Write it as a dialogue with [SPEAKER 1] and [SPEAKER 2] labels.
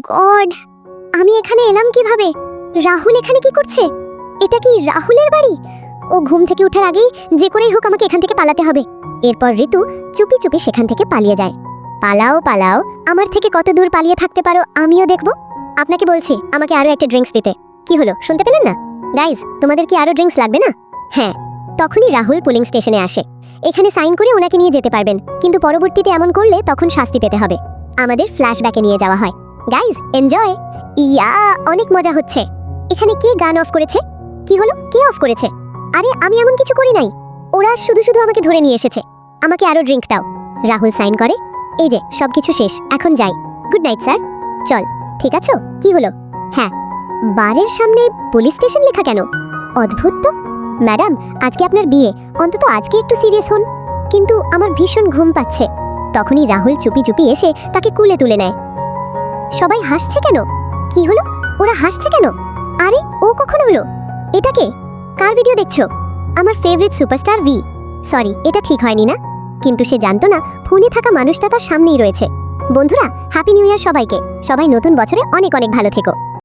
[SPEAKER 1] God, আমি এখানে এলাম কিভাবে? রাহুল এখানে কি করছে? এটা কি রাহুলের বাড়ি? ও ঘুম থেকে ওঠার আগেই যে করেই হোক আমাকে এখান থেকে পালাতে হবে। এরপর ঋতু চুপি চুপি সেখান থেকে পালিয়ে যায়। পালাও পালাও, আমার থেকে কত দূর পালিয়ে থাকতে পারো আমিও দেখব। আপনাকে বলছি আমাকে আরো একটা ড্রিঙ্কস দিতে। কি হলো, শুনতে পেলেন না? গাইজ, তোমাদের কি আরো ড্রিঙ্কস লাগবে না? হ্যাঁ। তখনই রাহুল পুলিং স্টেশনে আসে। এখানে সাইন করে ওনাকে নিয়ে যেতে পারবেন, কিন্তু পরবর্তীতে এমন করলে তখন শাস্তি পেতে হবে। আমাদের ফ্ল্যাশব্যাকে নিয়ে যাওয়া হয়। Guys, enjoy. ইয়া, অনেক মজা হচ্ছে। এখানে কে গান অফ করেছে? কি হলো, কে অফ করেছে? আরে আমি এমন কিছু করি নাই। ওরা শুধু শুধু আমাকে ধরে নিয়ে এসেছে। আমাকে আরো ড্রিঙ্ক দাও। রাহুল সাইন করে। এই যে সবকিছু শেষ, এখন যাই। Good night sir. চল। ঠিক আছো? কি হলো? হ্যাঁ। বারের সামনে পুলিশ স্টেশন লেখা কেন? অদ্ভুত তো। ম্যাডাম, আজকে আপনার বিয়ে, অন্তত আজকে একটু সিরিয়াস হন। কিন্তু আমার ভীষণ ঘুম পাচ্ছে। তখনই রাহুল চুপি চুপি এসে তাকে কুলে তুলে নেয়। সবাই হাসছে কেন? কি হলো, ওরা হাসছে কেন? আরে ও কখন হলো? এটা কে? কার ভিডিও দেখছো? আমার ফেভারিট সুপারস্টার ভি। সরি, এটা ঠিক হয়নি না? কিন্তু সে জানতো না ফোনে থাকা মানুষটা তার সামনেই রয়েছে। বন্ধুরা, হ্যাপি নিউ ইয়ার সবাইকে। সবাই নতুন বছরে অনেক অনেক ভালো থেকো।